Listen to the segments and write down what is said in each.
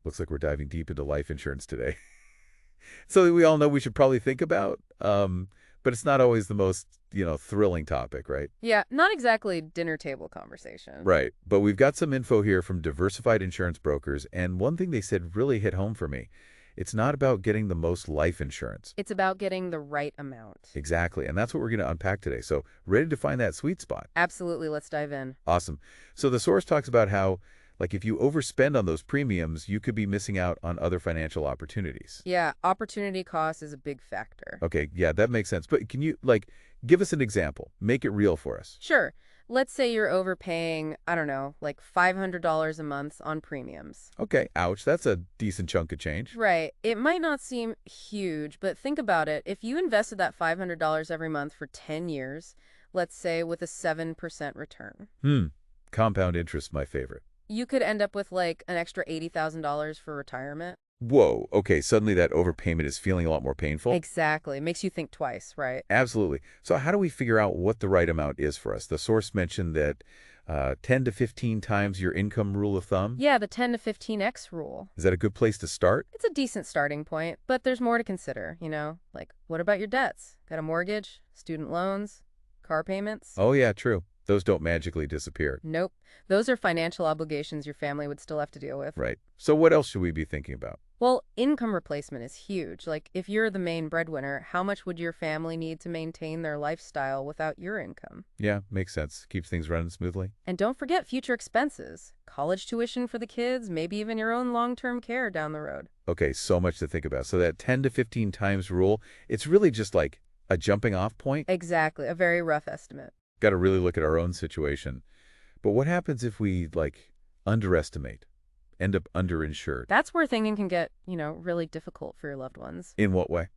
Looks like we're diving deep into life insurance today. So we all know we should probably think about, but it's not always the most, thrilling topic, right? Yeah, not exactly dinner table conversation. Right. But we've got some info here from Diversified Insurance Brokers, and one thing they said really hit home for me. It's not about getting the most life insurance. It's about getting the right amount. Exactly. And that's what we're going to unpack today. So ready to find that sweet spot. Absolutely, let's dive in. Awesome. So the source talks about how, like, if you overspend on those premiums, you could be missing out on other financial opportunities. Yeah, opportunity cost is a big factor. Okay, yeah, that makes sense. But can you, give us an example? Make it real for us. Sure. Let's say you're overpaying, I don't know, like $500 a month on premiums. Okay, ouch, that's a decent chunk of change. Right. It might not seem huge, but think about it. If you invested that $500 every month for 10 years, let's say with a 7% return, Compound interest, my favorite. you could end up with like an extra $80,000 for retirement. Whoa, okay, suddenly that overpayment is feeling a lot more painful? Exactly. Makes you think twice, right? Absolutely. So how do we figure out what the right amount is for us? The source mentioned that 10 to 15 times your income rule of thumb. Yeah, the 10 to 15x rule. Is that a good place to start? It's a decent starting point, but there's more to consider, Like, what about your debts? Got a mortgage, student loans, car payments? Oh, yeah, true. Those don't magically disappear. Nope. Those are financial obligations your family would still have to deal with. Right. So what else should we be thinking about? Well, income replacement is huge. Like, if you're the main breadwinner, how much would your family need to maintain their lifestyle without your income? Yeah, makes sense. Keeps things running smoothly. And don't forget future expenses. College tuition for the kids, maybe even your own long-term care down the road. Okay, so much to think about. So that 10 to 15 times rule, it's really just like a jumping off point. Exactly. A very rough estimate. Got to really look at our own situation. But what happens if we, underestimate, end up underinsured? That's where thinking can get, really difficult for your loved ones. In what way?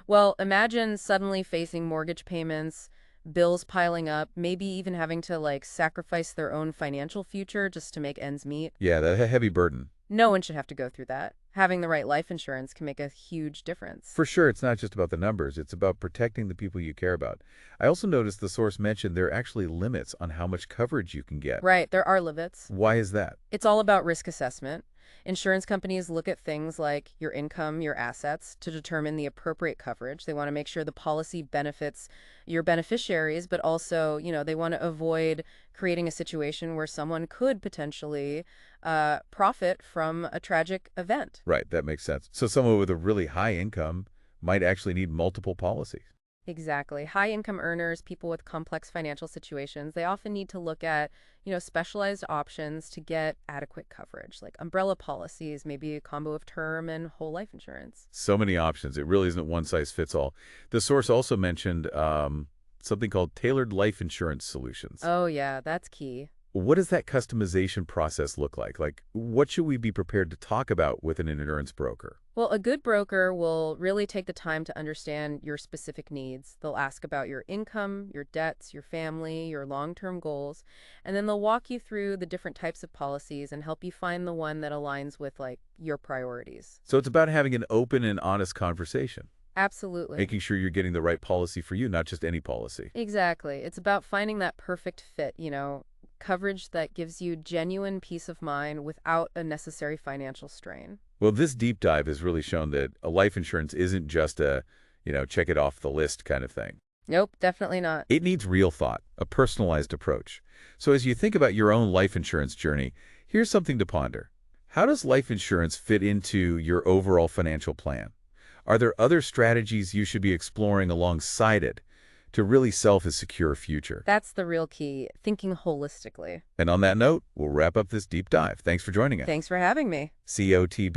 Well, imagine suddenly facing mortgage payments, bills piling up, maybe even having to, sacrifice their own financial future just to make ends meet. Yeah, that heavy burden. No one should have to go through that. Having the right life insurance can make a huge difference. For sure, it's not just about the numbers. It's about protecting the people you care about. I also noticed the source mentioned there are actually limits on how much coverage you can get. Right, there are limits. Why is that? It's all about risk assessment. Insurance companies look at things like your income, your assets, to determine the appropriate coverage. They want to make sure the policy benefits your beneficiaries, but also, they want to avoid creating a situation where someone could potentially profit from a tragic event. Right, that makes sense. So someone with a really high income might actually need multiple policies. Exactly. High-income earners, people with complex financial situations, they often need to look at, specialized options to get adequate coverage, like umbrella policies, maybe a combo of term and whole life insurance. So many options. It really isn't one size fits all. The source also mentioned something called tailored life insurance solutions. Oh, yeah, that's key. What does that customization process look like? What should we be prepared to talk about with an insurance broker? Well, a good broker will really take the time to understand your specific needs. They'll ask about your income, your debts, your family, your long-term goals, and then they'll walk you through the different types of policies and help you find the one that aligns with, your priorities. So it's about having an open and honest conversation. Absolutely. Making sure you're getting the right policy for you, not just any policy. Exactly. It's about finding that perfect fit, coverage that gives you genuine peace of mind without a necessary financial strain. Well, this deep dive has really shown that a life insurance isn't just a, check it off the list kind of thing. Nope, definitely not. It needs real thought, a personalized approach. So as you think about your own life insurance journey, here's something to ponder. How does life insurance fit into your overall financial plan? Are there other strategies you should be exploring alongside it to really a secure future? That's the real key, thinking holistically. And on that note, we'll wrap up this deep dive. Thanks for joining us. Thanks for having me. COTB.